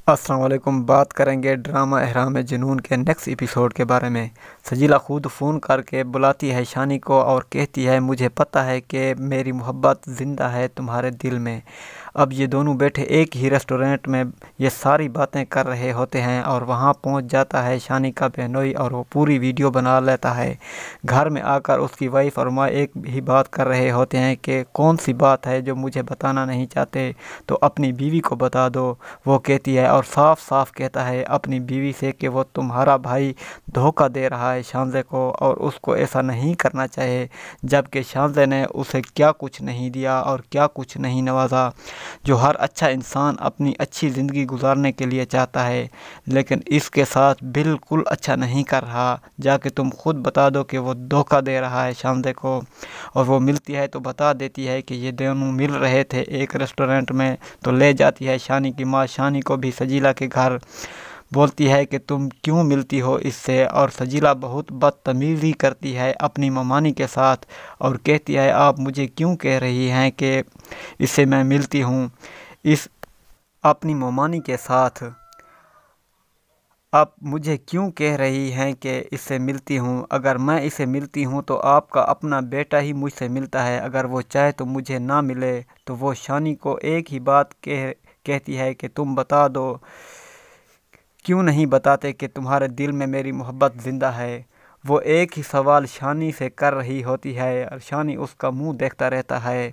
السلام علیکم۔ بات کریں گے ڈرامہ احرام جنون کے نیکسٹ ایپیسوڈ کے بارے میں۔ سجیلا خود فون کر کے بلاتی ہے شانی کو اور کہتی ہے مجھے پتہ ہے کہ میری محبت زندہ ہے تمہارے دل میں۔ اب یہ دونوں بیٹھے ایک ہی ریسٹورنٹ میں یہ ساری باتیں کر رہے ہوتے ہیں اور وہاں پہنچ جاتا ہے شانی کا بہنوئی اور وہ پوری ویڈیو بنا لیتا ہے۔ گھر میں آ کر اس کی وائف اور ماں ایک ہی بات کر رہے ہوتے ہیں کہ کون سی بات ہے جو مجھے بتانا نہیں چاہتے تو اپنی بیوی کو بتا دو۔ وہ کہتی ہے اور صاف صاف کہتا ہے اپنی بیوی سے کہ وہ تمہارا بھائی دھوکہ دے رہا ہے شانزے کو اور اس کو ایسا نہیں کرنا چاہے، جبکہ شانزے نے اسے کیا کچھ نہیں دیا اور کیا کچھ نہیں نوازا، جو ہر اچھا انسان اپنی اچھی زندگی گزارنے کے لیے چاہتا ہے، لیکن اس کے ساتھ بالکل اچھا نہیں کر رہا۔ جا کے تم خود بتا دو کہ وہ دھوکہ دے رہا ہے شانزے کو۔ اور وہ ملتی ہے تو بتا دیتی ہے کہ یہ دونوں مل رہے تھے ایک ریسٹورنٹ میں، تو لے جاتی ہے شانی کی ماں شانی کو بھی سجیلا کے گھر، بولتی ہے کہ تم کیوں ملتی ہو اس سے، اور سجیلا بہت بدتمیزی کرتی ہے اپنی ممانی کے ساتھ اور کہتی ہے آپ مجھے کیوں کہہ رہی ہیں کہ اس سے میں ملتی ہوں، اس اپنی ممانی کے ساتھ آپ مجھے کیوں کہہ رہی ہیں کہ اس سے ملتی ہوں، اگر میں اسے ملتی ہوں تو آپ کا اپنا بیٹا ہی مجھ سے ملتا ہے، اگر وہ چاہے تو مجھے نہ ملے۔ تو وہ شانی کو ایک ہی بات کہتی ہے کہ تم بتا دو، کیوں نہیں بتاتے کہ تمہارے دل میں میری محبت زندہ ہے۔ وہ ایک ہی سوال شانی سے کر رہی ہوتی ہے اور شانی اس کا منہ دیکھتا رہتا ہے۔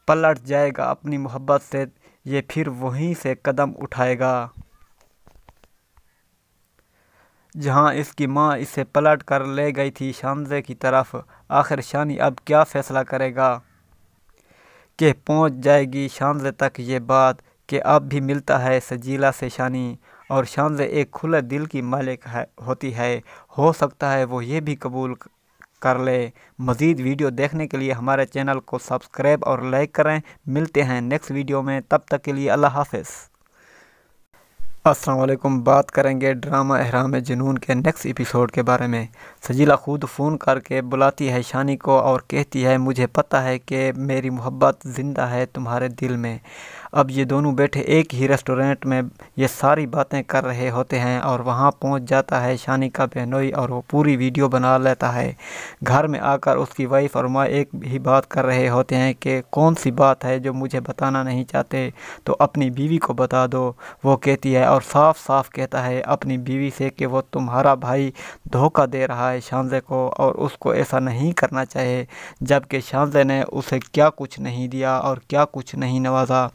پلٹ جائے گا اپنی محبت سے، یہ پھر وہیں سے قدم اٹھائے گا جہاں اس کی ماں اسے پلٹ کر لے گئی تھی شانزے کی طرف۔ آخر شانی اب کیا فیصلہ کرے گا کہ پہنچ جائے گی شانزے تک یہ بات کہ اب بھی ملتا ہے سجیلا سے شانی، اور شانزے ایک کھلے دل کی مالک ہوتی ہے، ہو سکتا ہے وہ یہ بھی قبول کر لے۔ مزید ویڈیو دیکھنے کے لیے ہمارے چینل کو سبسکرائب اور لائک کریں۔ ملتے ہیں نیکسٹ ویڈیو میں، تب تک کے لیے اللہ حافظ۔ السلام علیکم۔ بات کریں گے ڈرامہ احرام جنون کے نیکسٹ ایپیسوڈ کے بارے میں۔ سجیلا خود فون کر کے بلاتی ہے شانی کو اور کہتی ہے مجھے پتہ ہے کہ میری محبت زندہ ہے تمہارے دل میں۔ اب یہ دونوں بیٹھے ایک ہی ریسٹورنٹ میں یہ ساری باتیں کر رہے ہوتے ہیں اور وہاں پہنچ جاتا ہے شانی کا بہنوئی اور وہ پوری ویڈیو بنا لیتا ہے۔ گھر میں آ کر اس کی وائف اور ماں ایک ہی بات کر رہے ہوتے ہیں کہ کون سی بات ہے جو مجھے بتانا نہیں چاہتے تو اپنی بیوی کو بتا دو۔ وہ کہتی ہے اور صاف صاف کہتا ہے اپنی بیوی سے کہ وہ تمہارا بھائی دھوکہ دے رہا ہے شانزے کو اور اس کو ایسا نہیں کرنا چاہے، جبکہ شانزے نے اسے کیا کچھ نہیں دیا اور کیا کچھ نہیں نوازا،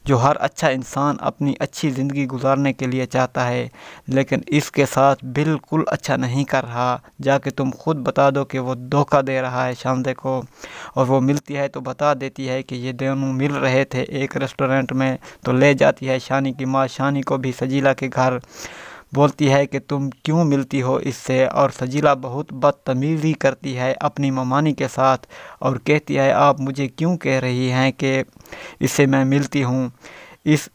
جو ہر اچھا انسان اپنی اچھی زندگی گزارنے کے لیے چاہتا ہے، لیکن اس کے ساتھ بالکل اچھا نہیں کر رہا۔ جا کے تم خود بتا دو کہ وہ دھوکہ دے رہا ہے شانزے کو۔ اور وہ ملتی ہے تو بتا دیتی ہے کہ یہ دونوں مل رہے تھے ایک ریسٹورنٹ میں، تو لے جاتی ہے شانی کی ماں شانی کو بھی سجیلا کے گھر، بولتی ہے کہ تم کیوں ملتی ہو اس سے، اور سجیلا بہت بدتمیزی کرتی ہے اپنی ممانی کے ساتھ اور کہتی ہے آپ مجھے کیوں کہہ رہی ہیں کہ اس سے میں ملتی ہوں، اس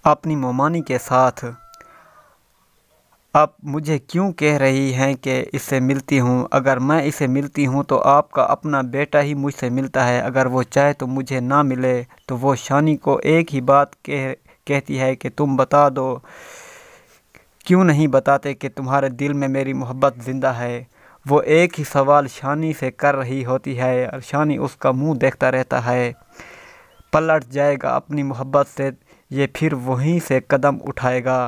اپنی ممانی کے ساتھ آپ مجھے کیوں کہہ رہی ہیں کہ اس سے ملتی ہوں، اگر میں اسے ملتی ہوں تو آپ کا اپنا بیٹا ہی مجھ سے ملتا ہے، اگر وہ چاہے تو مجھے نہ ملے۔ تو وہ شانی کو ایک ہی بات کہتی ہے کہ تم بتا دو، کیوں نہیں بتاتے کہ تمہارے دل میں میری محبت زندہ ہے۔ وہ ایک ہی سوال شانی سے کر رہی ہوتی ہے اور شانی اس کا منہ دیکھتا رہتا ہے۔ پلٹ جائے گا اپنی محبت سے، یہ پھر وہیں سے قدم اٹھائے گا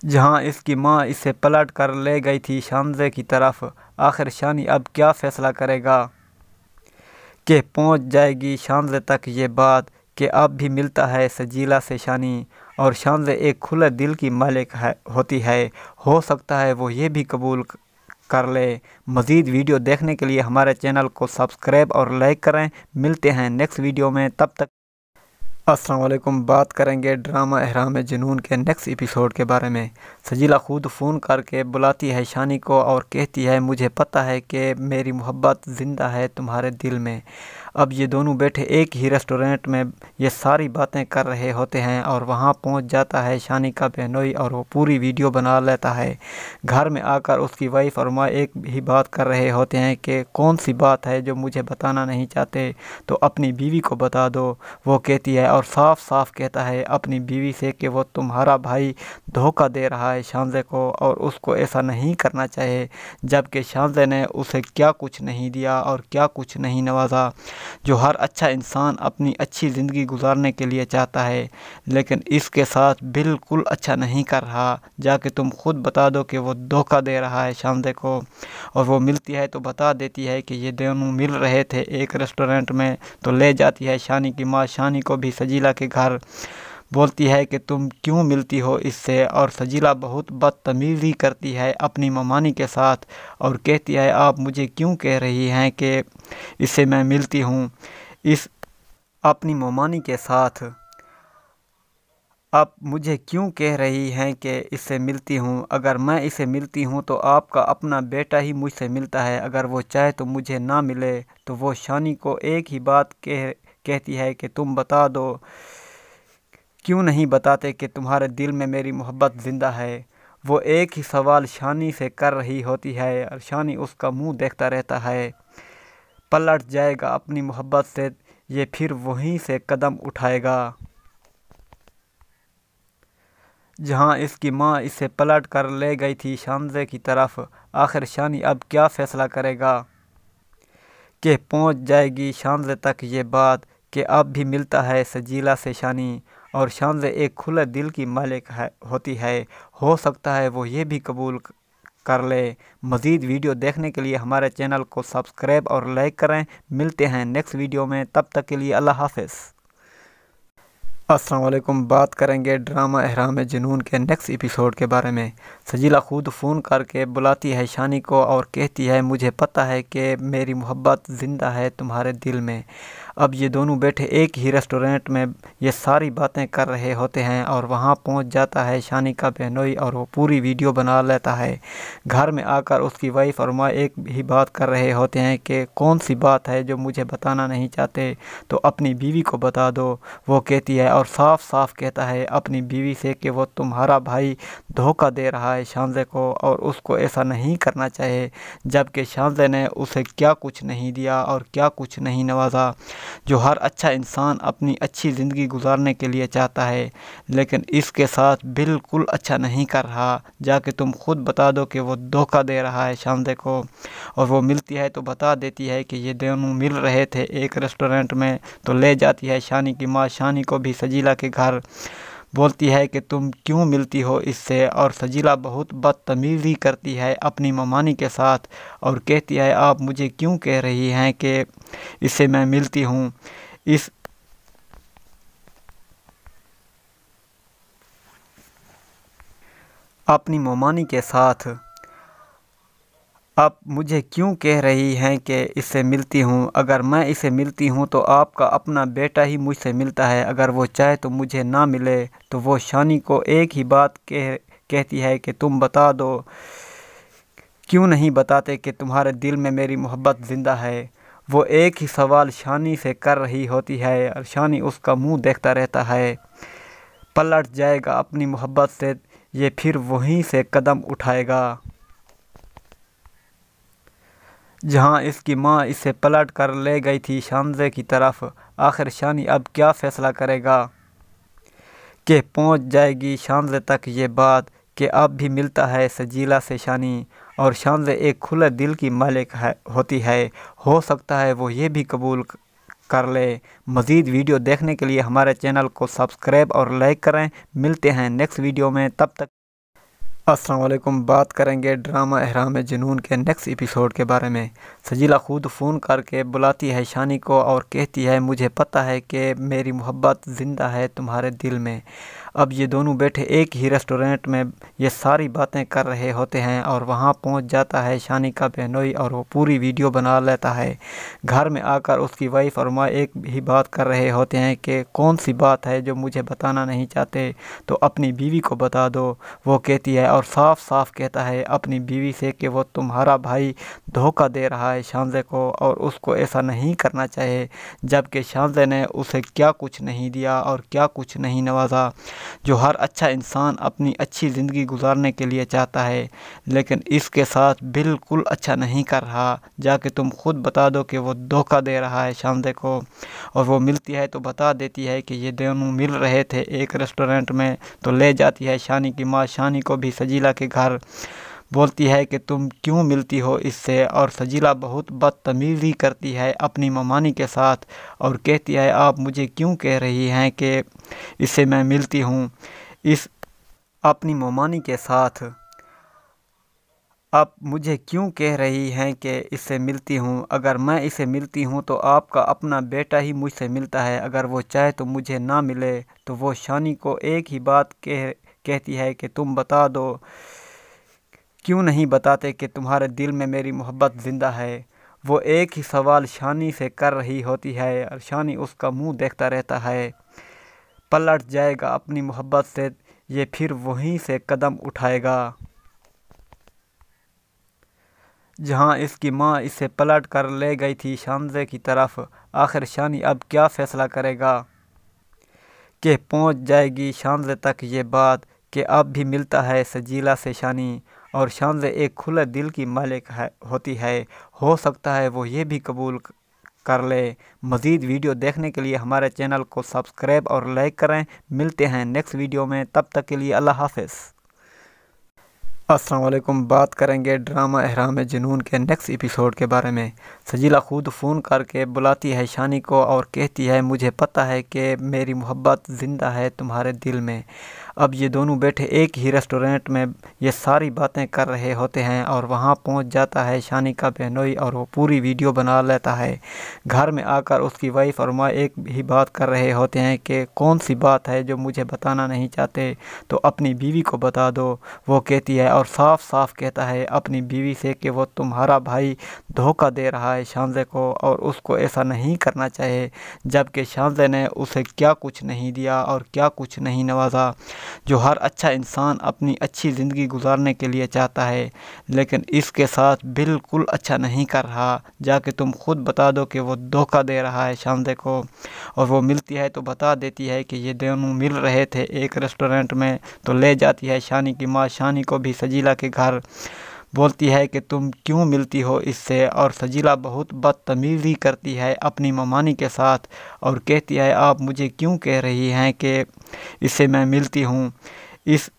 جہاں اس کی ماں اسے پلٹ کر لے گئی تھی شانزے کی طرف۔ آخر شانی اب کیا فیصلہ کرے گا کہ پہنچ جائے گی شانزے تک یہ بات کہ اب بھی ملتا ہے سجیلا سے شانی، اور شانزے ایک کھلے دل کی مالک ہوتی ہے، ہو سکتا ہے وہ یہ بھی قبول کر لے۔ مزید ویڈیو دیکھنے کے لیے ہمارے چینل کو سبسکرائب اور لائک کریں۔ ملتے ہیں نیکسٹ ویڈیو میں، تب تک السلام علیکم۔ بات کریں گے ڈرامہ احرام جنون کے نیکسٹ ایپیسوڈ کے بارے میں۔ سجیلا خود فون کر کے بلاتی ہے شانی کو اور کہتی ہے مجھے پتہ ہے کہ میری محبت زندہ ہے تمہارے دل میں۔ अब ये दोनों बैठे एक ही रेस्टोरेंट में ये सारी बातें कर रहे होते हैं और वहाँ पहुँच जाता है शानी का बहनोई और वो पूरी वीडियो बना लेता है। घर में आकर उसकी वाइफ और माँ एक ही बात कर रहे होते हैं कि कौन सी बात है जो मुझे बताना नहीं चाहते तो अपनी बीवी को बता दो। वो कहती है और साफ साफ कहता है अपनी बीवी से कि वो तुम्हारा भाई धोखा दे रहा है शानज़े को और उसको ऐसा नहीं करना चाहिए, जबकि शानज़े ने उसे क्या कुछ नहीं दिया और क्या कुछ नहीं नवाजा, जो हर अच्छा इंसान अपनी अच्छी ज़िंदगी गुजारने के लिए चाहता है, लेकिन इसके साथ बिल्कुल अच्छा नहीं कर रहा। जाके तुम खुद बता दो कि वो धोखा दे रहा है शानज़े को। और वो मिलती है तो बता देती है कि ये दोनों मिल रहे थे एक रेस्टोरेंट में, तो ले जाती है शानी की माँ शानी को भी सजीला के घर। बोलती है कि तुम क्यों मिलती हो इससे, और सजीला बहुत बदतमीज़ी करती है अपनी ममानी के साथ और कहती है आप मुझे क्यों कह रही हैं कि इससे मैं मिलती हूँ। इस अपनी ममानी के साथ आप मुझे क्यों कह रही हैं कि इससे मिलती हूँ, अगर मैं इसे मिलती हूँ तो आपका अपना बेटा ही मुझसे मिलता है, अगर वो चाहे तो मुझे ना मिले। तो वो शानी को एक ही बात कहती है कि तुम बता दो, क्यों नहीं बताते कि तुम्हारे दिल में मेरी मोहब्बत ज़िंदा है। वो एक ही सवाल शानी से कर रही होती है और शानी उसका मुंह देखता रहता है। पलट जाएगा अपनी मोहब्बत से, ये फिर वहीं से कदम उठाएगा जहां इसकी माँ इसे पलट कर ले गई थी शानज़े की तरफ। आखिर शानी अब क्या फ़ैसला करेगा कि पहुंच जाएगी शानज़े तक ये बात कि अब भी मिलता है सजीला से शानी, और शानज़े एक खुले दिल की मालिक होती है। हो सकता है वो ये भी कबूल कर ले। मज़ीद वीडियो देखने के लिए हमारे चैनल को सब्सक्राइब और लाइक करें। मिलते हैं नेक्स्ट वीडियो में, तब तक के लिए अल्लाह हाफ़िज़। अस्सलाम वालेकुम। बात करेंगे ड्रामा एहराम जुनून के नेक्स्ट एपिसोड के बारे में। सजीला खुद फ़ोन करके बुलाती है शानी को और कहती है मुझे पता है कि मेरी मोहब्बत ज़िंदा है तुम्हारे दिल में। अब ये दोनों बैठे एक ही रेस्टोरेंट में ये सारी बातें कर रहे होते हैं और वहाँ पहुँच जाता है शानी का बहनोई और वो पूरी वीडियो बना लेता है। घर में आकर उसकी वाइफ और माँ एक ही बात कर रहे होते हैं कि कौन सी बात है जो मुझे बताना नहीं चाहते तो अपनी बीवी को बता दो। वो कहती है और साफ साफ कहता है अपनी बीवी से कि वो तुम्हारा भाई धोखा दे रहा है शानज़े को और उसको ऐसा नहीं करना चाहिए, जबकि शानज़े ने उसे क्या कुछ नहीं दिया और क्या कुछ नहीं नवाजा, जो हर अच्छा इंसान अपनी अच्छी ज़िंदगी गुजारने के लिए चाहता है, लेकिन इसके साथ बिल्कुल अच्छा नहीं कर रहा। जाके तुम खुद बता दो कि वो धोखा दे रहा है शानज़े को। और वो मिलती है तो बता देती है कि ये दोनों मिल रहे थे एक रेस्टोरेंट में, तो ले जाती है शानी की माँ शानी को भी सजीला के घर। बोलती है कि तुम क्यों मिलती हो इससे, और सजीला बहुत बदतमीज़ी करती है अपनी ममानी के साथ और कहती है आप मुझे क्यों कह रही हैं कि इससे मैं मिलती हूँ। इस अपनी ममानी के साथ आप मुझे क्यों कह रही हैं कि इससे मिलती हूँ, अगर मैं इसे मिलती हूँ तो आपका अपना बेटा ही मुझसे मिलता है, अगर वो चाहे तो मुझे ना मिले। तो वो शानी को एक ही बात कहती है कि तुम बता दो, क्यों नहीं बताते कि तुम्हारे दिल में मेरी मोहब्बत ज़िंदा है। वो एक ही सवाल शानी से कर रही होती है और शानी उसका मुंह देखता रहता है। पलट जाएगा अपनी मोहब्बत से, ये फिर वहीं से कदम उठाएगा जहां इसकी माँ इसे पलट कर ले गई थी शानज़े की तरफ। आखिर शानी अब क्या फ़ैसला करेगा कि पहुंच जाएगी शानज़े तक ये बात कि अब भी मिलता है सजीला से शानी, और शानज़े एक खुले दिल की मालिक होती है। हो सकता है वो ये भी कबूल कर ले। मज़ीद वीडियो देखने के लिए हमारे चैनल को सब्सक्राइब और लाइक करें। मिलते हैं नेक्स्ट वीडियो में, तब तक अस्सलाम वालेकुम। बात करेंगे ड्रामा एहराम जुनून के नेक्स्ट एपिसोड के बारे में। सजीला खुद फ़ोन करके बुलाती है शानी को और कहती है मुझे पता है कि मेरी मोहब्बत ज़िंदा है तुम्हारे दिल में। अब ये दोनों बैठे एक ही रेस्टोरेंट में ये सारी बातें कर रहे होते हैं और वहाँ पहुँच जाता है शानी का बहनोई और वो पूरी वीडियो बना लेता है। घर में आकर उसकी वाइफ और माँ एक ही बात कर रहे होते हैं कि कौन सी बात है जो मुझे बताना नहीं चाहते तो अपनी बीवी को बता दो। वो कहती है और साफ साफ कहता है अपनी बीवी से कि वो तुम्हारा भाई धोखा दे रहा है शानज़े को और उसको ऐसा नहीं करना चाहिए, जबकि शानज़े ने उसे क्या कुछ नहीं दिया और क्या कुछ नहीं नवाजा, जो हर अच्छा इंसान अपनी अच्छी ज़िंदगी गुजारने के लिए चाहता है, लेकिन इसके साथ बिल्कुल अच्छा नहीं कर रहा। जाके तुम खुद बता दो कि वो धोखा दे रहा है शानज़े को। और वो मिलती है तो बता देती है कि ये दोनों मिल रहे थे एक रेस्टोरेंट में, तो ले जाती है शानी की माँ शानी को भी सजीला के घर। बोलती है कि तुम क्यों मिलती हो इससे, और सजीला बहुत बदतमीज़ी करती है अपनी ममानी के साथ और कहती है आप मुझे क्यों कह रही हैं कि इससे मैं मिलती हूँ। इस अपनी ममानी के साथ आप मुझे क्यों कह रही हैं कि इससे मिलती हूँ, अगर मैं इसे मिलती हूँ तो आपका अपना बेटा ही मुझसे मिलता है, अगर वो चाहे तो मुझे ना मिले। तो वो शानी को एक ही बात कहती है कि तुम बता दो, क्यों नहीं बताते कि तुम्हारे दिल में मेरी मोहब्बत ज़िंदा है। वो एक ही सवाल शानी से कर रही होती है और शानी उसका मुंह देखता रहता है। पलट जाएगा अपनी मोहब्बत से ये फिर वहीं से कदम उठाएगा जहां इसकी माँ इसे पलट कर ले गई थी शानज़े की तरफ। आखिर शानी अब क्या फ़ैसला करेगा कि पहुंच जाएगी शानज़े तक ये बात कि अब भी मिलता है सजीला से शानी, और शानज़े एक खुले दिल की मालिक होती है। हो सकता है वो ये भी कबूल कर ले। मज़ीद वीडियो देखने के लिए हमारे चैनल को सब्सक्राइब और लाइक करें। मिलते हैं नेक्स्ट वीडियो में, तब तक के लिए अल्लाह हाफ़िज़। अस्सलाम वालेकुम। बात करेंगे ड्रामा एहराम जुनून के नेक्स्ट एपिसोड के बारे में। सजीला खुद फ़ोन करके बुलाती है शानी को और कहती है मुझे पता है कि मेरी मोहब्बत ज़िंदा है तुम्हारे दिल में। अब ये दोनों बैठे एक ही रेस्टोरेंट में ये सारी बातें कर रहे होते हैं और वहाँ पहुँच जाता है शानी का बहनोई और वो पूरी वीडियो बना लेता है। घर में आकर उसकी वाइफ और माँ एक ही बात कर रहे होते हैं कि कौन सी बात है जो मुझे बताना नहीं चाहते तो अपनी बीवी को बता दो। वो कहती है और साफ साफ कहता है अपनी बीवी से कि वो तुम्हारा भाई धोखा दे रहा है शानज़े को और उसको ऐसा नहीं करना चाहिए, जबकि शानज़े ने उसे क्या कुछ नहीं दिया और क्या कुछ नहीं नवाजा, जो हर अच्छा इंसान अपनी अच्छी ज़िंदगी गुजारने के लिए चाहता है, लेकिन इसके साथ बिल्कुल अच्छा नहीं कर रहा। जाके तुम खुद बता दो कि वो धोखा दे रहा है शानज़े को। और वो मिलती है तो बता देती है कि ये दोनों मिल रहे थे एक रेस्टोरेंट में, तो ले जाती है शानी की माँ शानी को भी सजीला के घर। बोलती है कि तुम क्यों मिलती हो इससे, और सजीला बहुत बदतमीज़ी करती है अपनी ममानी के साथ और कहती है आप मुझे क्यों कह रही हैं कि इससे मैं मिलती हूँ। इस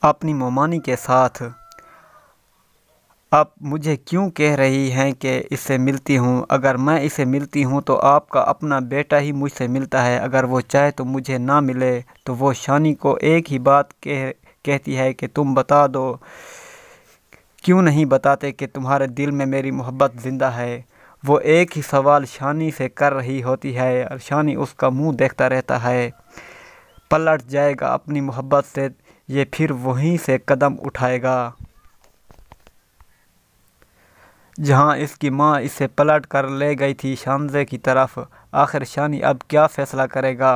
अपनी ममानी के साथ आप मुझे क्यों कह रही हैं कि इससे मिलती हूँ, अगर मैं इसे मिलती हूँ तो आपका अपना बेटा ही मुझसे मिलता है, अगर वो चाहे तो मुझे ना मिले। तो वो शानी को एक ही बात कहती है कि तुम बता दो, क्यों नहीं बताते कि तुम्हारे दिल में मेरी मोहब्बत ज़िंदा है। वो एक ही सवाल शानी से कर रही होती है और शानी उसका मुंह देखता रहता है। पलट जाएगा अपनी मोहब्बत से ये फिर वहीं से कदम उठाएगा जहां इसकी माँ इसे पलट कर ले गई थी शानज़े की तरफ। आखिर शानी अब क्या फ़ैसला करेगा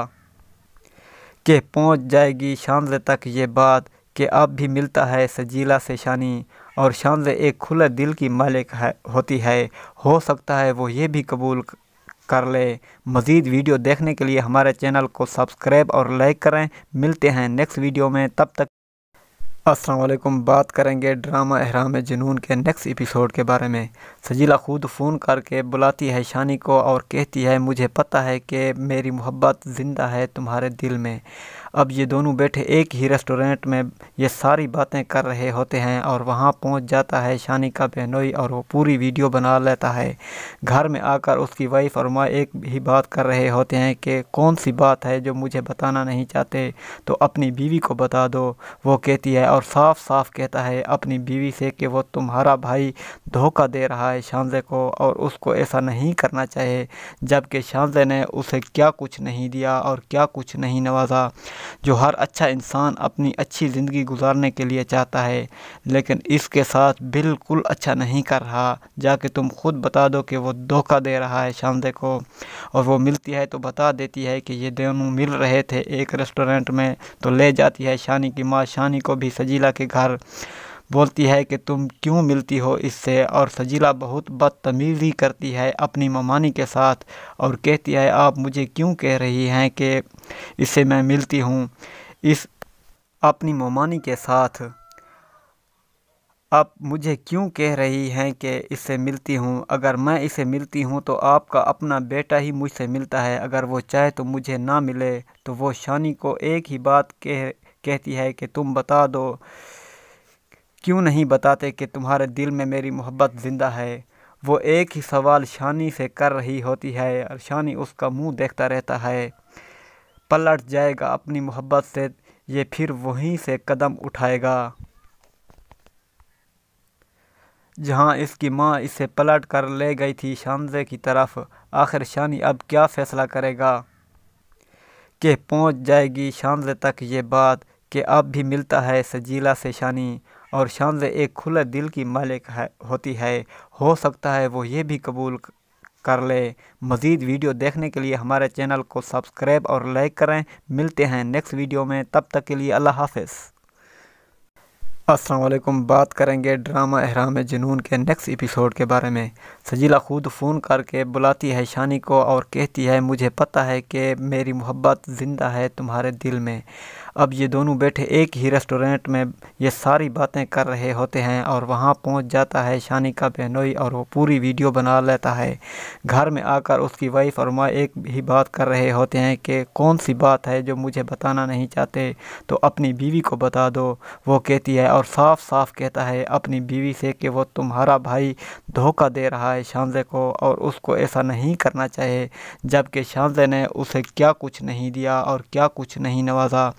कि पहुंच जाएगी शानज़े तक ये बात कि अब भी मिलता है सजीला से शानी, और शानज़े एक खुले दिल की मालिक होती है। हो सकता है वो ये भी कबूल कर ले। मज़ीद वीडियो देखने के लिए हमारे चैनल को सब्सक्राइब और लाइक करें। मिलते हैं नेक्स्ट वीडियो में, तब तक अस्सलाम वालेकुम। बात करेंगे ड्रामा एहराम जुनून के नेक्स्ट एपिसोड के बारे में। सजीला खुद फ़ोन करके बुलाती है शानी को और कहती है मुझे पता है कि मेरी मोहब्बत ज़िंदा है तुम्हारे दिल में। अब ये दोनों बैठे एक ही रेस्टोरेंट में ये सारी बातें कर रहे होते हैं और वहाँ पहुँच जाता है शानी का बहनोई और वो पूरी वीडियो बना लेता है। घर में आकर उसकी वाइफ और माँ एक ही बात कर रहे होते हैं कि कौन सी बात है जो मुझे बताना नहीं चाहते तो अपनी बीवी को बता दो। वो कहती है और साफ साफ कहता है अपनी बीवी से कि वो तुम्हारा भाई धोखा दे रहा है शानज़े को और उसको ऐसा नहीं करना चाहिए, जबकि शानज़े ने उसे क्या कुछ नहीं दिया और क्या कुछ नहीं नवाजा, जो हर अच्छा इंसान अपनी अच्छी ज़िंदगी गुजारने के लिए चाहता है, लेकिन इसके साथ बिल्कुल अच्छा नहीं कर रहा। जाके तुम खुद बता दो कि वो धोखा दे रहा है शानज़े को। और वो मिलती है तो बता देती है कि ये दोनों मिल रहे थे एक रेस्टोरेंट में, तो ले जाती है शानी की माँ शानी को भी सजीला के घर। बोलती है कि तुम क्यों मिलती हो इससे, और सजीला बहुत बदतमीज़ी करती है अपनी ममानी के साथ और कहती है आप मुझे क्यों कह रही हैं कि इससे मैं मिलती हूँ। इस अपनी ममानी के साथ आप मुझे क्यों कह रही हैं कि इससे मिलती हूँ, अगर मैं इसे मिलती हूँ तो आपका अपना बेटा ही मुझसे मिलता है, अगर वो चाहे तो मुझे ना मिले। तो वो शानी को एक ही बात कहती है कि तुम बता दो, क्यों नहीं बताते कि तुम्हारे दिल में मेरी मोहब्बत ज़िंदा है। वो एक ही सवाल शानी से कर रही होती है और शानी उसका मुंह देखता रहता है। पलट जाएगा अपनी मोहब्बत से, ये फिर वहीं से कदम उठाएगा जहां इसकी माँ इसे पलट कर ले गई थी शानज़े की तरफ। आखिर शानी अब क्या फ़ैसला करेगा कि पहुंच जाएगी शानज़े तक ये बात कि अब भी मिलता है सजीला से शानी, और शानज़े एक खुले दिल की मालिक होती है। हो सकता है वो ये भी कबूल कर ले। मज़ीद वीडियो देखने के लिए हमारे चैनल को सब्सक्राइब और लाइक करें। मिलते हैं नेक्स्ट वीडियो में, तब तक के लिए अल्लाह हाफ़िज़। अस्सलाम वालेकुम। बात करेंगे ड्रामा एहराम जुनून के नेक्स्ट एपिसोड के बारे में। सजीला खुद फ़ोन करके बुलाती है शानी को और कहती है मुझे पता है कि मेरी मोहब्बत ज़िंदा है तुम्हारे दिल में। अब ये दोनों बैठे एक ही रेस्टोरेंट में ये सारी बातें कर रहे होते हैं और वहाँ पहुँच जाता है शानी का बहनोई और वो पूरी वीडियो बना लेता है। घर में आकर उसकी वाइफ और माँ एक ही बात कर रहे होते हैं कि कौन सी बात है जो मुझे बताना नहीं चाहते तो अपनी बीवी को बता दो। वो कहती है और साफ साफ कहता है अपनी बीवी से कि वो तुम्हारा भाई धोखा दे रहा है शानज़े को और उसको ऐसा नहीं करना चाहिए, जबकि शानज़े ने उसे क्या कुछ नहीं दिया और क्या कुछ नहीं नवाजा,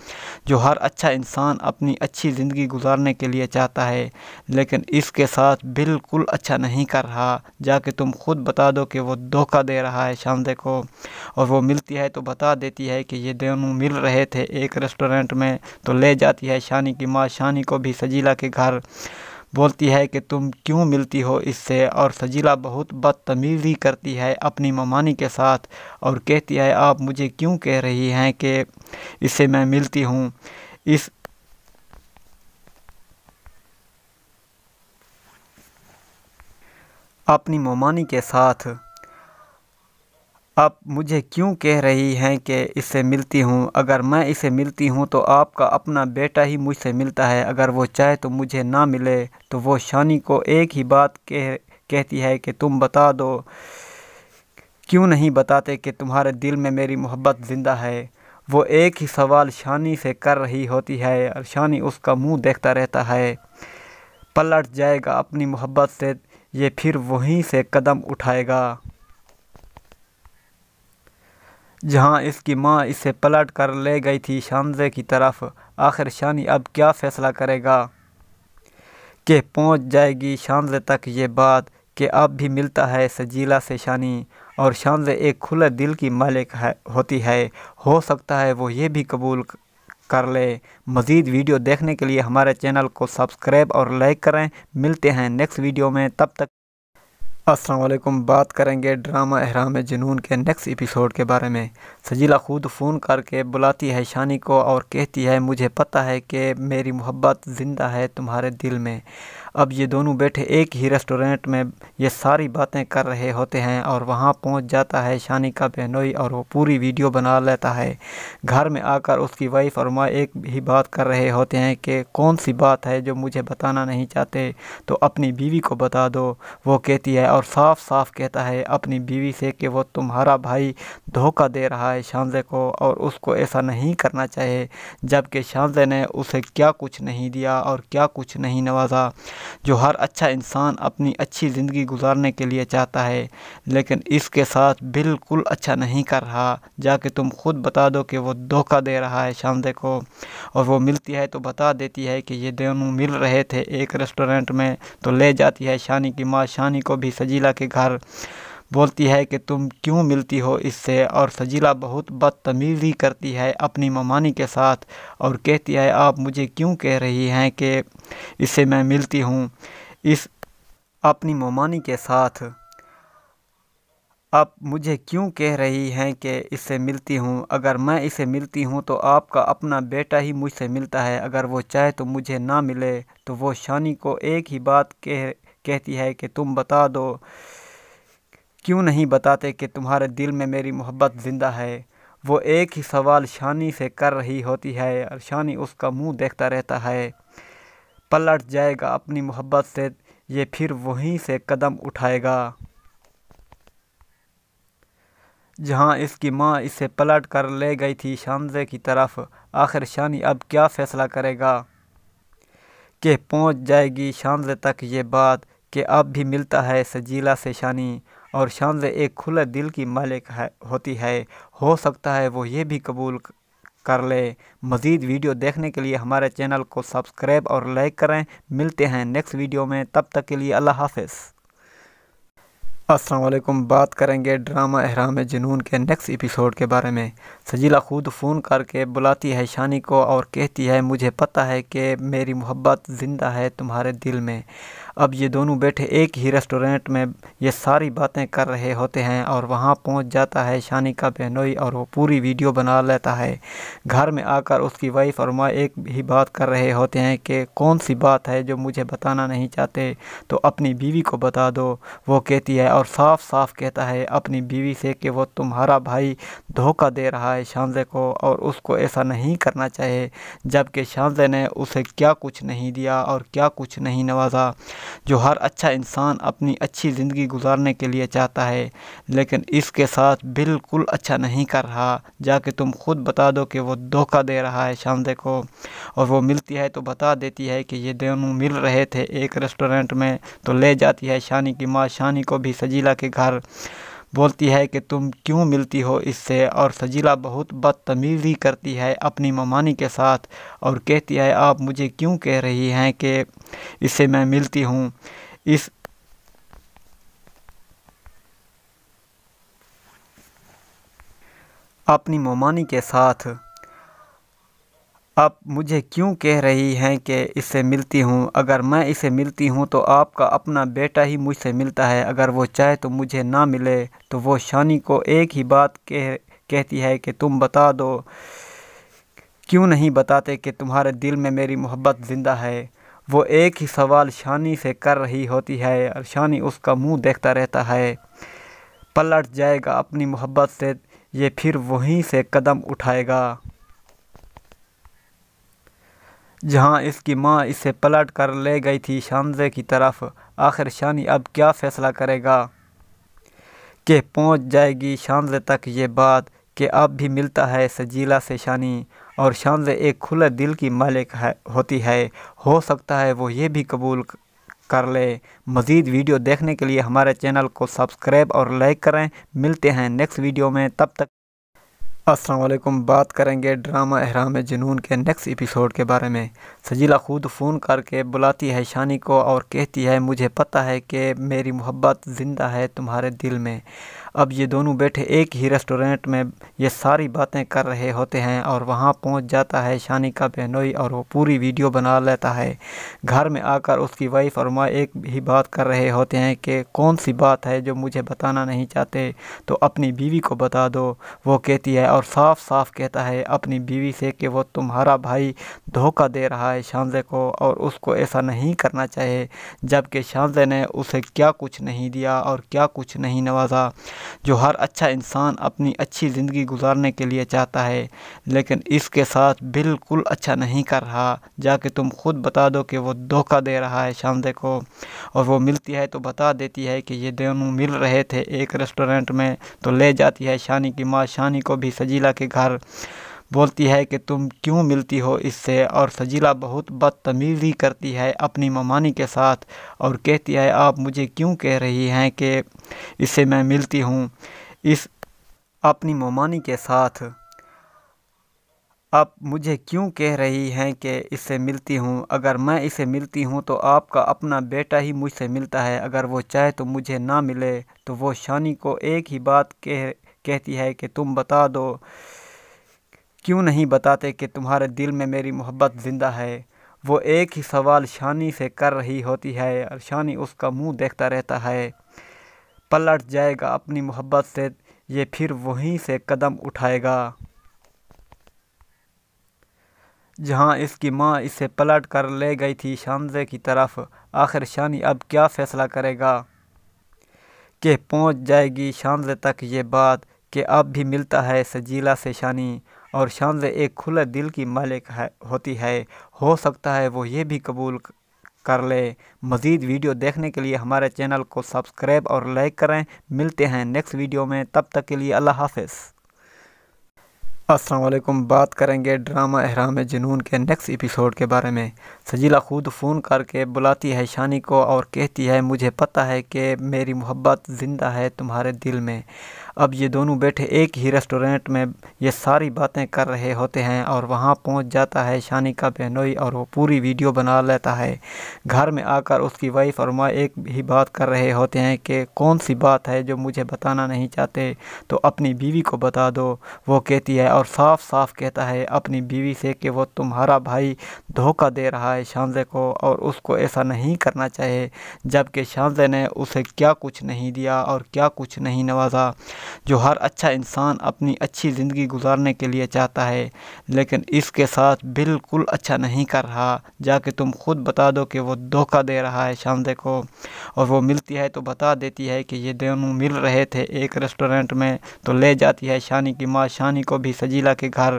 जो हर अच्छा इंसान अपनी अच्छी ज़िंदगी गुजारने के लिए चाहता है, लेकिन इसके साथ बिल्कुल अच्छा नहीं कर रहा। जाके तुम खुद बता दो कि वो धोखा दे रहा है शानज़े को। और वो मिलती है तो बता देती है कि ये दोनों मिल रहे थे एक रेस्टोरेंट में, तो ले जाती है शानी की माँ शानी को भी सजीला के घर। बोलती है कि तुम क्यों मिलती हो इससे, और सजीला बहुत बदतमीज़ी करती है अपनी ममानी के साथ और कहती है आप मुझे क्यों कह रही हैं कि इससे मैं मिलती हूँ। इस अपनी ममानी के साथ आप मुझे क्यों कह रही हैं कि इससे मिलती हूँ, अगर मैं इसे मिलती हूँ तो आपका अपना बेटा ही मुझसे मिलता है, अगर वो चाहे तो मुझे ना मिले। तो वो शानी को एक ही बात कहती है कि तुम बता दो, क्यों नहीं बताते कि तुम्हारे दिल में मेरी मोहब्बत ज़िंदा है। वो एक ही सवाल शानी से कर रही होती है और शानी उसका मुंह देखता रहता है। पलट जाएगा अपनी मोहब्बत से, ये फिर वहीं से कदम उठाएगा जहां इसकी माँ इसे पलट कर ले गई थी शानज़े की तरफ। आखिर शानी अब क्या फ़ैसला करेगा कि पहुंच जाएगी शानज़े तक ये बात कि अब भी मिलता है सजीला से शानी, और शानज़े एक खुले दिल की मालिक होती है। हो सकता है वो ये भी कबूल कर ले। मज़ीद वीडियो देखने के लिए हमारे चैनल को सब्सक्राइब और लाइक करें। मिलते हैं नेक्स्ट वीडियो में, तब तक अस्सलाम वालेकुम। बात करेंगे ड्रामा एहराम जुनून के नेक्स्ट एपिसोड के बारे में। सजीला खुद फ़ोन करके बुलाती है शानी को और कहती है मुझे पता है कि मेरी मोहब्बत ज़िंदा है तुम्हारे दिल में। अब ये दोनों बैठे एक ही रेस्टोरेंट में ये सारी बातें कर रहे होते हैं और वहाँ पहुँच जाता है शानी का बहनोई और वो पूरी वीडियो बना लेता है। घर में आकर उसकी वाइफ और माँ एक ही बात कर रहे होते हैं कि कौन सी बात है जो मुझे बताना नहीं चाहते तो अपनी बीवी को बता दो। वो कहती है और साफ साफ कहता है अपनी बीवी से कि वो तुम्हारा भाई धोखा दे रहा है शानज़े को और उसको ऐसा नहीं करना चाहिए, जबकि शानज़े ने उसे क्या कुछ नहीं दिया और क्या कुछ नहीं नवाजा, जो हर अच्छा इंसान अपनी अच्छी ज़िंदगी गुजारने के लिए चाहता है, लेकिन इसके साथ बिल्कुल अच्छा नहीं कर रहा। जाके तुम खुद बता दो कि वो धोखा दे रहा है शानज़े को। और वो मिलती है तो बता देती है कि ये दोनों मिल रहे थे एक रेस्टोरेंट में, तो ले जाती है शानी की माँ शानी को भी सजीला के घर। बोलती है कि तुम क्यों मिलती हो इससे, और सजीला बहुत बदतमीज़ी करती है अपनी ममानी के साथ और कहती है आप मुझे क्यों कह रही हैं कि इससे मैं मिलती हूँ। इस अपनी ममानी के साथ आप मुझे क्यों कह रही हैं कि इससे मिलती हूँ, अगर मैं इसे मिलती हूँ तो आपका अपना बेटा ही मुझसे मिलता है, अगर वो चाहे तो मुझे ना मिले। तो वो शानी को एक ही बात कहती है कि तुम बता दो, क्यों नहीं बताते कि तुम्हारे दिल में मेरी मोहब्बत ज़िंदा है। वो एक ही सवाल शानी से कर रही होती है और शानी उसका मुंह देखता रहता है। पलट जाएगा अपनी मोहब्बत से, ये फिर वहीं से कदम उठाएगा जहां इसकी माँ इसे पलट कर ले गई थी शानज़े की तरफ। आखिर शानी अब क्या फ़ैसला करेगा कि पहुंच जाएगी शानज़े तक ये बात कि अब भी मिलता है सजीला से शानी, और शानज़े एक खुले दिल की मालिक होती है। हो सकता है वो ये भी कबूल कर ले। मज़ीद वीडियो देखने के लिए हमारे चैनल को सब्सक्राइब और लाइक करें। मिलते हैं नेक्स्ट वीडियो में, तब तक के लिए अल्लाह हाफ़िज़। अस्सलाम वालेकुम। बात करेंगे ड्रामा एहराम जुनून के नेक्स्ट एपिसोड के बारे में। सजीला खुद फ़ोन करके बुलाती है शानी को और कहती है मुझे पता है कि मेरी मोहब्बत ज़िंदा है तुम्हारे दिल में। अब ये दोनों बैठे एक ही रेस्टोरेंट में ये सारी बातें कर रहे होते हैं और वहाँ पहुँच जाता है शानी का बहनोई और वो पूरी वीडियो बना लेता है। घर में आकर उसकी वाइफ और माँ एक ही बात कर रहे होते हैं कि कौन सी बात है जो मुझे बताना नहीं चाहते, तो अपनी बीवी को बता दो। वो कहती है और साफ साफ कहता है अपनी बीवी से कि वो तुम्हारा भाई धोखा दे रहा है शानज़े को और उसको ऐसा नहीं करना चाहिए, जबकि शानज़े ने उसे क्या कुछ नहीं दिया और क्या कुछ नहीं नवाजा, जो हर अच्छा इंसान अपनी अच्छी ज़िंदगी गुजारने के लिए चाहता है, लेकिन इसके साथ बिल्कुल अच्छा नहीं कर रहा। जाके तुम खुद बता दो कि वो धोखा दे रहा है शानज़े को। और वो मिलती है तो बता देती है कि ये दोनों मिल रहे थे एक रेस्टोरेंट में, तो ले जाती है शानी की माँ शानी को भी सजीला के घर। बोलती है कि तुम क्यों मिलती हो इससे, और सजीला बहुत बदतमीज़ी करती है अपनी ममानी के साथ और कहती है आप मुझे क्यों कह रही हैं कि इससे मैं मिलती हूँ। इस अपनी ममानी के साथ आप मुझे क्यों कह रही हैं कि इससे मिलती हूँ, अगर मैं इसे मिलती हूँ तो आपका अपना बेटा ही मुझसे मिलता है, अगर वो चाहे तो मुझे ना मिले। तो वो शानी को एक ही बात कहती है कि तुम बता दो, क्यों नहीं बताते कि तुम्हारे दिल में मेरी मोहब्बत ज़िंदा है। वो एक ही सवाल शानी से कर रही होती है और शानी उसका मुंह देखता रहता है। पलट जाएगा अपनी मोहब्बत से, ये फिर वहीं से कदम उठाएगा जहां इसकी माँ इसे पलट कर ले गई थी शानज़े की तरफ। आखिर शानी अब क्या फ़ैसला करेगा कि पहुंच जाएगी शानज़े तक ये बात कि अब भी मिलता है सजीला से शानी, और शानज़े एक खुले दिल की मालिक होती है। हो सकता है वो ये भी कबूल कर ले। मज़ीद वीडियो देखने के लिए हमारे चैनल को सब्सक्राइब और लाइक करें। मिलते हैं नेक्स्ट वीडियो में, तब तक अस्सलाम वालेकुम। बात करेंगे ड्रामा एहराम जुनून के नेक्स्ट एपिसोड के बारे में। सजीला खुद फ़ोन करके बुलाती है शानी को और कहती है मुझे पता है कि मेरी मोहब्बत ज़िंदा है तुम्हारे दिल में। अब ये दोनों बैठे एक ही रेस्टोरेंट में ये सारी बातें कर रहे होते हैं और वहाँ पहुँच जाता है शानी का बहनोई और वो पूरी वीडियो बना लेता है। घर में आकर उसकी वाइफ और माँ एक ही बात कर रहे होते हैं कि कौन सी बात है जो मुझे बताना नहीं चाहते, तो अपनी बीवी को बता दो। वो कहती है और साफ साफ कहता है अपनी बीवी से कि वो तुम्हारा भाई धोखा दे रहा है शानज़े को और उसको ऐसा नहीं करना चाहिए, जबकि शानज़े ने उसे क्या कुछ नहीं दिया और क्या कुछ नहीं नवाजा, جو ہر اچھا انسان اپنی اچھی زندگی گزارنے کے لیے چاہتا ہے، لیکن اس کے ساتھ بالکل اچھا نہیں کر رہا۔ جا کے تم خود بتا دو کہ وہ دھوکہ دے رہا ہے شانزے کو، اور وہ ملتی ہے تو بتا دیتی ہے کہ یہ دونوں مل رہے تھے ایک ریسٹورنٹ میں، تو لے جاتی ہے شانی کی ماں شانی کو بھی سجیلا کے گھر، بولتی ہے کہ تم کیوں ملتی ہو اس سے، اور سجیلا بہت بدتمیزی کرتی ہے اپنی ممانی کے ساتھ اور کہتی ہے آپ مجھے کیوں کہہ رہی ہیں کہ اس سے میں ملتی ہوں، اس اپنی ممانی کے ساتھ آپ مجھے کیوں کہہ رہی ہیں کہ اس سے ملتی ہوں، اگر میں اسے ملتی ہوں تو آپ کا اپنا بیٹا ہی مجھ سے ملتا ہے، اگر وہ چاہے تو مجھے نہ ملے۔ تو وہ شانی کو ایک ہی بات کہتی ہے کہ تم بتا دو، کیوں نہیں بتاتے کہ تمہارے دل میں میری محبت زندہ ہے۔ وہ ایک ہی سوال شانی سے کر رہی ہوتی ہے اور شانی اس کا منہ دیکھتا رہتا ہے۔ پلٹ جائے گا اپنی محبت سے، یہ پھر وہیں سے قدم اٹھائے گا جہاں اس کی ماں اسے پلٹ کر لے گئی تھی شانزے کی طرف۔ آخر شانی اب کیا فیصلہ کرے گا کہ پہنچ جائے گی شانزے تک یہ بات کہ اب بھی ملتا ہے سجیلا سے شانی، اور شانزے ایک کھلے دل کی مالک ہوتی ہے، ہو سکتا ہے وہ یہ بھی قبول کر لے۔ مزید ویڈیو دیکھنے کے لیے ہمارے چینل کو سبسکرائب اور لائک کریں۔ ملتے ہیں نیکسٹ ویڈیو میں، تب تک کے لیے اللہ حافظ۔ السلام علیکم۔ بات کریں گے ڈرامہ احرام جنون کے نیکسٹ ایپیسوڈ کے بارے میں۔ سجیلا خود فون کر کے بلاتی ہے شانی کو اور کہتی ہے مجھے پتہ ہے کہ میری محبت زندہ ہے تمہارے دل میں۔ اب یہ دونوں بیٹھے ایک ہی ریسٹورنٹ میں یہ ساری باتیں کر رہے ہوتے ہیں، اور وہاں پہنچ جاتا ہے شانی کا بہنوئی اور وہ پوری ویڈیو بنا لیتا ہے۔ گھر میں آ کر اس کی وائف اور ماں ایک ہی بات کر رہے ہوتے ہیں کہ کون سی بات ہے جو مجھے بتانا نہیں چاہتے، تو اپنی بیوی کو بتا دو۔ وہ کہتی ہے اور صاف صاف کہتا ہے اپنی بیوی سے کہ وہ تمہارا بھائی دھوکہ دے رہا ہے شانزے کو، اور اس کو ایسا نہیں کرنا چاہے، جبکہ شانزے نے اسے کیا کچھ نہیں دیا اور کیا کچھ نہیں نوازا۔ جو ہر اچھا انسان اپنی اچھی زندگی گزارنے کے لیے چاہتا ہے، لیکن اس کے ساتھ بالکل اچھا نہیں کر رہا۔ جا کے تم خود بتا دو کہ وہ دھوکہ دے رہا ہے شانزے کو، اور وہ ملتی ہے تو بتا دیتی ہے کہ یہ دونوں مل رہے تھے ایک ریسٹورنٹ میں، تو لے جاتی ہے شانی کی ماں شانی کو بھی سجیلا کے گھر،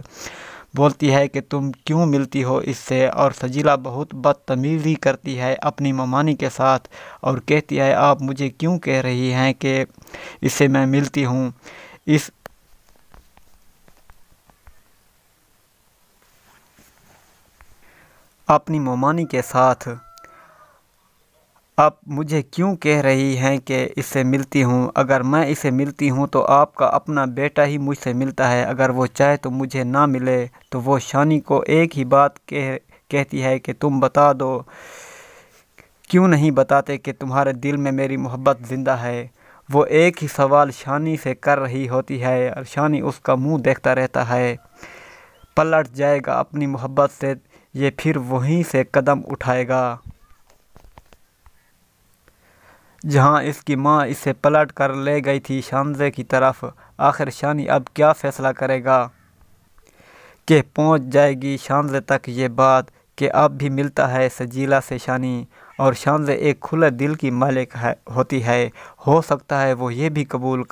بولتی ہے کہ تم کیوں ملتی ہو اس سے، اور سجیلا بہت بدتمیزی کرتی ہے اپنی ممانی کے ساتھ اور کہتی ہے آپ مجھے کیوں کہہ رہی ہیں کہ اس سے میں ملتی ہوں، اس اپنی ممانی کے ساتھ آپ مجھے کیوں کہہ رہی ہیں کہ اس سے ملتی ہوں، اگر میں اسے ملتی ہوں تو آپ کا اپنا بیٹا ہی مجھ سے ملتا ہے، اگر وہ چاہے تو مجھے نہ ملے۔ تو وہ شانی کو ایک ہی بات کہتی ہے کہ تم بتا دو، کیوں نہیں بتاتے کہ تمہارے دل میں میری محبت زندہ ہے۔ وہ ایک ہی سوال شانی سے کر رہی ہوتی ہے اور شانی اس کا منہ دیکھتا رہتا ہے۔ پلٹ جائے گا اپنی محبت سے، یہ پھر وہیں سے قدم اٹھائے گا جہاں اس کی ماں اسے پلٹ کر لے گئی تھی شانزے کی طرف۔ آخر شانی اب کیا فیصلہ کرے گا کہ پہنچ جائے گی شانزے تک یہ بات کہ اب بھی ملتا ہے سجیلا سے شانی، اور شانزے ایک کھلے دل کی مالک ہوتی ہے، ہو سکتا ہے وہ یہ بھی قبول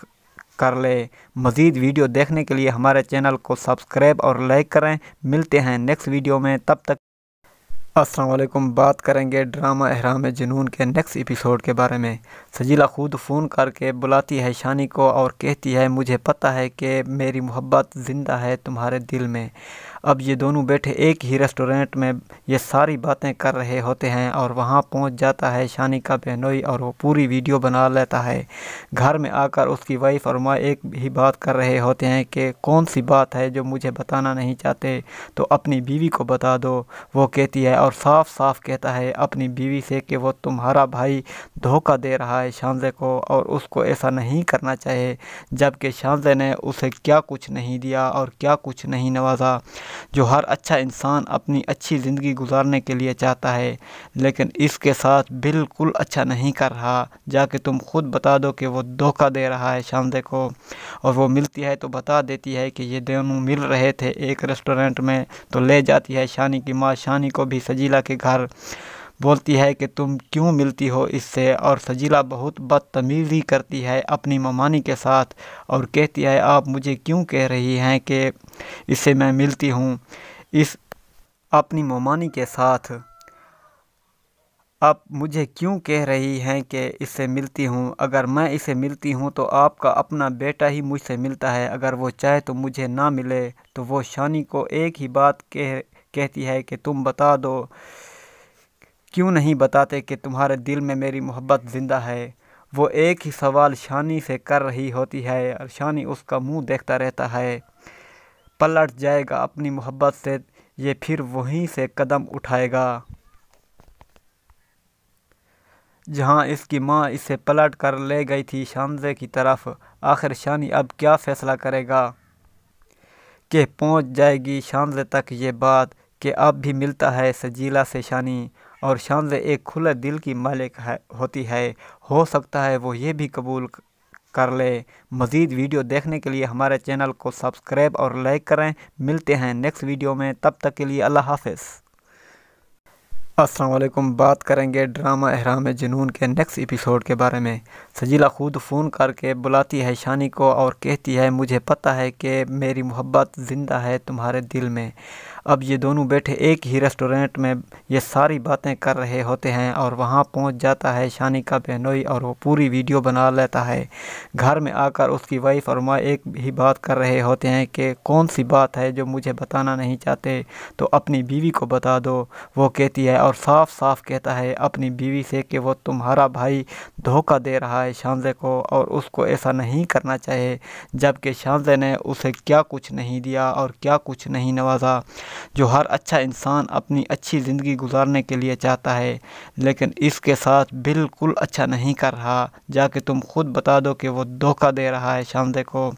کر لے۔ مزید ویڈیو دیکھنے کے لیے ہمارے چینل کو سبسکرائب اور لائک کریں۔ ملتے ہیں نیکسٹ ویڈیو میں، تب تک السلام علیکم۔ بات کریں گے ڈرامہ احرام جنون کے نیکسٹ ایپیسوڈ کے بارے میں۔ سجیلا خود فون کر کے بلاتی ہے شانی کو اور کہتی ہے مجھے پتہ ہے کہ میری محبت زندہ ہے تمہارے دل میں۔ اب یہ دونوں بیٹھے ایک ہی ریسٹورنٹ میں یہ ساری باتیں کر رہے ہوتے ہیں، اور وہاں پہنچ جاتا ہے شانی کا بہنوئی اور وہ پوری ویڈیو بنا لیتا ہے۔ گھر میں آ کر اس کی وائف اور ماں ایک ہی بات کر رہے ہوتے ہیں کہ کون سی بات ہے جو مجھے بتانا نہیں چاہتے، تو اپنی بیوی کو بتا دو۔ وہ کہتی ہے اور صاف صاف کہتا ہے اپنی بیوی سے کہ وہ تمہارا بھائی دھوکہ دے رہا ہے شانزے کو، اور اس کو ایسا نہیں کرنا چاہے، جبکہ شانزے نے اسے کیا کچھ نہیں دیا اور کیا کچھ نہیں نوازا۔ جو ہر اچھا انسان اپنی اچھی زندگی گزارنے کے لیے چاہتا ہے، لیکن اس کے ساتھ بالکل اچھا نہیں کر رہا۔ جا کے تم خود بتا دو کہ وہ دھوکہ دے رہا ہے شانزے کو، اور وہ ملتی ہے تو بتا دیتی ہے کہ یہ دونوں مل رہے تھے ایک ریسٹورنٹ میں، تو لے جاتی ہے شانی کی ماں شانی کو بھی سجیلا کے گھر، बोलती है कि तुम क्यों मिलती हो इससे, और सजीला बहुत बदतमीज़ी करती है अपनी ममानी के साथ और कहती है आप मुझे क्यों कह रही हैं कि इससे मैं मिलती हूँ। इस अपनी ममानी के साथ आप मुझे क्यों कह रही हैं कि इससे मिलती हूँ, अगर मैं इसे मिलती हूँ तो आपका अपना बेटा ही मुझसे मिलता है, अगर वो चाहे तो मुझे ना मिले। तो वो शानी को एक ही बात कहती है कि तुम बता दो, क्यों नहीं बताते कि तुम्हारे दिल में मेरी मोहब्बत ज़िंदा है। वो एक ही सवाल शानी से कर रही होती है और शानी उसका मुंह देखता रहता है। पलट जाएगा अपनी मोहब्बत से ये फिर वहीं से कदम उठाएगा जहां इसकी माँ इसे पलट कर ले गई थी शानज़े की तरफ। आखिर शानी अब क्या फ़ैसला करेगा कि पहुंच जाएगी शानज़े तक ये बात कि अब भी मिलता है सजीला से शानी, और शानज़े एक खुले दिल की मालिक होती है। हो सकता है वो ये भी कबूल कर ले। मज़ीद वीडियो देखने के लिए हमारे चैनल को सब्सक्राइब और लाइक करें। मिलते हैं नेक्स्ट वीडियो में, तब तक के लिए अल्लाह हाफ़िज़। अस्सलाम वालेकुम। बात करेंगे ड्रामा एहराम जुनून के नेक्स्ट एपिसोड के बारे में। सजीला खुद फ़ोन करके बुलाती है शानी को और कहती है मुझे पता है कि मेरी मोहब्बत ज़िंदा है तुम्हारे दिल में। अब ये दोनों बैठे एक ही रेस्टोरेंट में ये सारी बातें कर रहे होते हैं और वहाँ पहुँच जाता है शानी का बहनोई और वो पूरी वीडियो बना लेता है। घर में आकर उसकी वाइफ और माँ एक ही बात कर रहे होते हैं कि कौन सी बात है जो मुझे बताना नहीं चाहते, तो अपनी बीवी को बता दो। वो कहती है और साफ साफ कहता है अपनी बीवी से कि वो तुम्हारा भाई धोखा दे रहा है शानज़े को और उसको ऐसा नहीं करना चाहिए, जबकि शानज़े ने उसे क्या कुछ नहीं दिया और क्या कुछ नहीं नवाजा, जो हर अच्छा इंसान अपनी अच्छी ज़िंदगी गुजारने के लिए चाहता है, लेकिन इसके साथ बिल्कुल अच्छा नहीं कर रहा। जाके तुम खुद बता दो कि वो धोखा दे रहा है शानज़े को।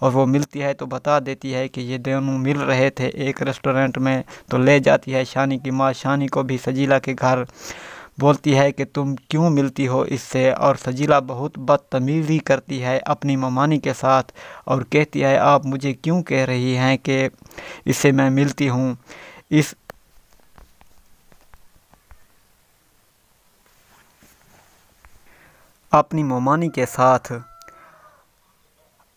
और वो मिलती है तो बता देती है कि ये दोनों मिल रहे थे एक रेस्टोरेंट में। तो ले जाती है शानी की माँ शानी को भी सजीला के घर। बोलती है कि तुम क्यों मिलती हो इससे, और सजीला बहुत बदतमीज़ी करती है अपनी ममानी के साथ और कहती है आप मुझे क्यों कह रही हैं कि इससे मैं मिलती हूँ। इस अपनी ममानी के साथ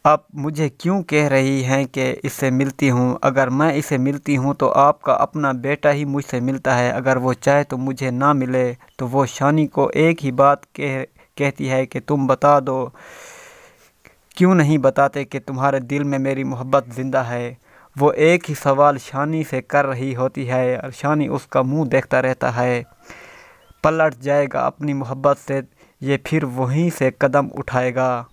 आप मुझे क्यों कह रही हैं कि इससे मिलती हूँ, अगर मैं इसे मिलती हूँ तो आपका अपना बेटा ही मुझसे मिलता है, अगर वो चाहे तो मुझे ना मिले। तो वो शानी को एक ही बात कहती है कि तुम बता दो, क्यों नहीं बताते कि तुम्हारे दिल में मेरी मोहब्बत ज़िंदा है। वो एक ही सवाल शानी से कर रही होती है और शानी उसका मुंह देखता रहता है। पलट जाएगा अपनी मोहब्बत से ये फिर वहीं से कदम उठाएगा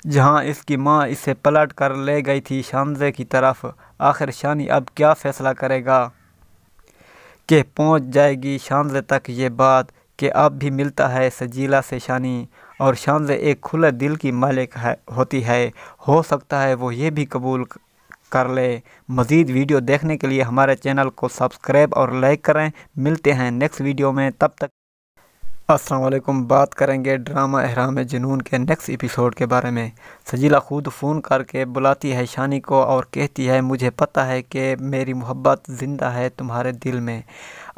जहां इसकी माँ इसे पलट कर ले गई थी शानज़े की तरफ। आखिर शानी अब क्या फ़ैसला करेगा कि पहुंच जाएगी शानज़े तक ये बात कि अब भी मिलता है सजीला से शानी, और शानज़े एक खुले दिल की मालिक होती है। हो सकता है वो ये भी कबूल कर ले। मज़ीद वीडियो देखने के लिए हमारे चैनल को सब्सक्राइब और लाइक करें। मिलते हैं नेक्स्ट वीडियो में, तब तक अस्सलाम वालेकुम। बात करेंगे ड्रामा एहराम जुनून के नेक्स्ट एपिसोड के बारे में। सजीला खुद फ़ोन करके बुलाती है शानी को और कहती है मुझे पता है कि मेरी मोहब्बत ज़िंदा है तुम्हारे दिल में।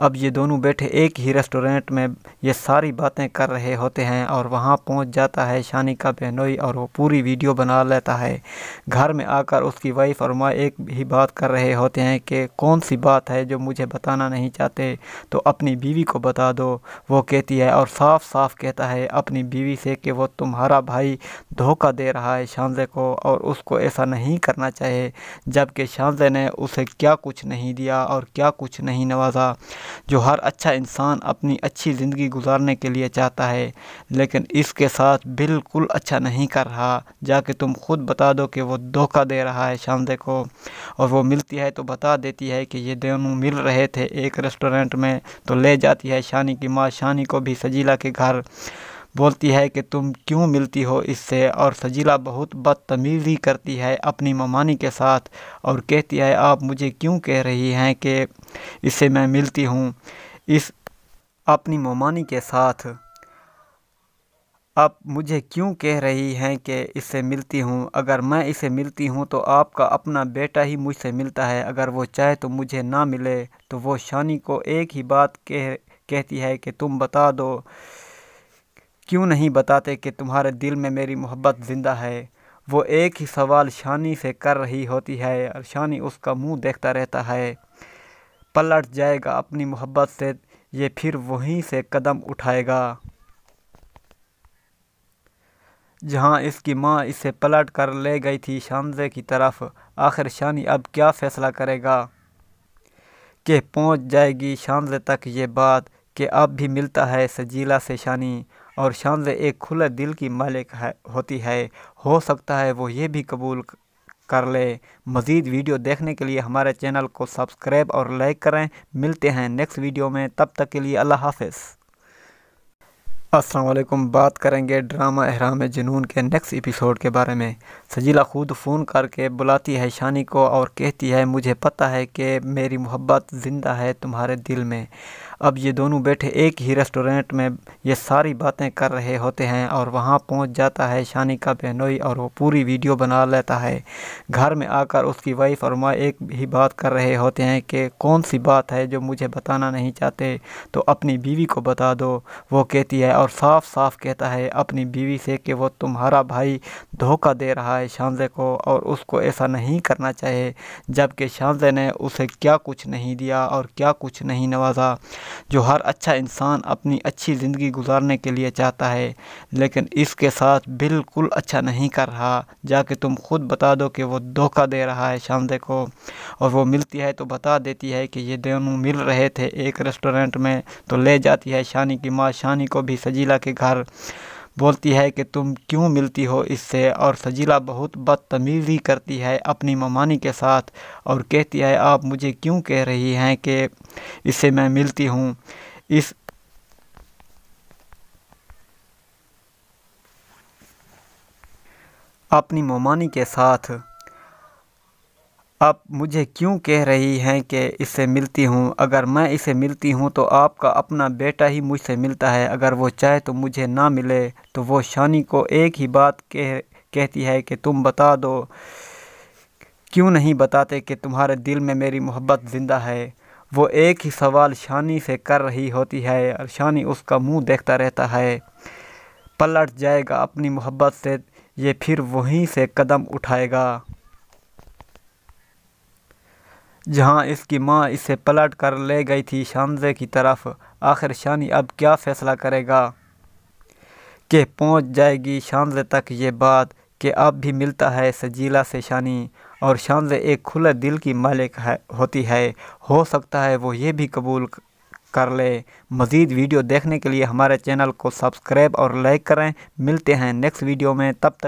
अब ये दोनों बैठे एक ही रेस्टोरेंट में ये सारी बातें कर रहे होते हैं और वहाँ पहुँच जाता है शानी का बहनोई और वो पूरी वीडियो बना लेता है। घर में आकर उसकी वाइफ और माँ एक ही बात कर रहे होते हैं कि कौन सी बात है जो मुझे बताना नहीं चाहते, तो अपनी बीवी को बता दो। वो कहती है और साफ साफ कहता है अपनी बीवी से कि वो तुम्हारा भाई धोखा दे रहा है शानज़े को और उसको ऐसा नहीं करना चाहिए, जबकि शानज़े ने उसे क्या कुछ नहीं दिया और क्या कुछ नहीं नवाजा, जो हर अच्छा इंसान अपनी अच्छी ज़िंदगी गुजारने के लिए चाहता है, लेकिन इसके साथ बिल्कुल अच्छा नहीं कर रहा। जाके तुम खुद बता दो कि वो धोखा दे रहा है शानज़े को। और वो मिलती है तो बता देती है कि ये दोनों मिल रहे थे एक रेस्टोरेंट में। तो ले जाती है शानी की माँ शानी को भी सजीला के घर। बोलती है कि तुम क्यों मिलती हो इससे, और सजीला बहुत बदतमीज़ी करती है अपनी ममानी के साथ और कहती है आप मुझे क्यों कह रही हैं कि इससे मैं मिलती हूँ। इस अपनी ममानी के साथ आप मुझे क्यों कह रही हैं कि इससे मिलती हूँ? अगर मैं इसे मिलती हूँ तो आपका अपना बेटा ही मुझसे मिलता है। अगर वो चाहे तो मुझे ना मिले तो वो शानी को एक ही बात कहती है कि तुम बता दो, क्यों नहीं बताते कि तुम्हारे दिल में मेरी मोहब्बत ज़िंदा है। वो एक ही सवाल शानी से कर रही होती है और शानी उसका मुंह देखता रहता है। पलट जाएगा अपनी मोहब्बत से, ये फिर वहीं से कदम उठाएगा जहां इसकी माँ इसे पलट कर ले गई थी शानज़े की तरफ। आखिर शानी अब क्या फ़ैसला करेगा कि पहुंच जाएगी शानज़े तक ये बात कि अब भी मिलता है सजीला से शानी, और शानज़े एक खुले दिल की मालिक होती है। हो सकता है वो ये भी कबूल कर ले। मज़ीद वीडियो देखने के लिए हमारे चैनल को सब्सक्राइब और लाइक करें। मिलते हैं नेक्स्ट वीडियो में, तब तक के लिए अल्लाह हाफ़िज़। अस्सलाम वालेकुम। बात करेंगे ड्रामा एहराम जुनून के नेक्स्ट एपिसोड के बारे में। सजीला खुद फ़ोन करके बुलाती है शानी को और कहती है मुझे पता है कि मेरी मोहब्बत ज़िंदा है तुम्हारे दिल में। अब ये दोनों बैठे एक ही रेस्टोरेंट में ये सारी बातें कर रहे होते हैं और वहाँ पहुँच जाता है शानी का बहनोई और वो पूरी वीडियो बना लेता है। घर में आकर उसकी वाइफ और माँ एक ही बात कर रहे होते हैं कि कौन सी बात है जो मुझे बताना नहीं चाहते तो अपनी बीवी को बता दो। वो कहती है और साफ साफ कहता है अपनी बीवी से कि वो तुम्हारा भाई धोखा दे रहा है शानज़े को और उसको ऐसा नहीं करना चाहिए, जबकि शानज़े ने उसे क्या कुछ नहीं दिया और क्या कुछ नहीं नवाजा, जो हर अच्छा इंसान अपनी अच्छी ज़िंदगी गुजारने के लिए चाहता है, लेकिन इसके साथ बिल्कुल अच्छा नहीं कर रहा। जाके तुम खुद बता दो कि वो धोखा दे रहा है शानज़े को। और वो मिलती है तो बता देती है कि ये दोनों मिल रहे थे एक रेस्टोरेंट में, तो ले जाती है शानी की माँ शानी को भी सजीला के घर। बोलती है कि तुम क्यों मिलती हो इससे, और सजीला बहुत बदतमीज़ी करती है अपनी ममानी के साथ और कहती है आप मुझे क्यों कह रही हैं कि इससे मैं मिलती हूँ। इस अपनी ममानी के साथ आप मुझे क्यों कह रही हैं कि इससे मिलती हूँ? अगर मैं इसे मिलती हूँ तो आपका अपना बेटा ही मुझसे मिलता है। अगर वो चाहे तो मुझे ना मिले तो वो शानी को एक ही बात कहती है कि तुम बता दो, क्यों नहीं बताते कि तुम्हारे दिल में मेरी मोहब्बत ज़िंदा है। वो एक ही सवाल शानी से कर रही होती है और शानी उसका मुंह देखता रहता है। पलट जाएगा अपनी मोहब्बत से, ये फिर वहीं से कदम उठाएगा जहां इसकी माँ इसे पलट कर ले गई थी शानज़े की तरफ। आखिर शानी अब क्या फ़ैसला करेगा कि पहुंच जाएगी शानज़े तक ये बात कि अब भी मिलता है सजीला से शानी, और शानज़े एक खुले दिल की मालिक होती है। हो सकता है वो ये भी कबूल कर ले। मज़ीद वीडियो देखने के लिए हमारे चैनल को सब्सक्राइब और लाइक करें। मिलते हैं नेक्स्ट वीडियो में, तब तक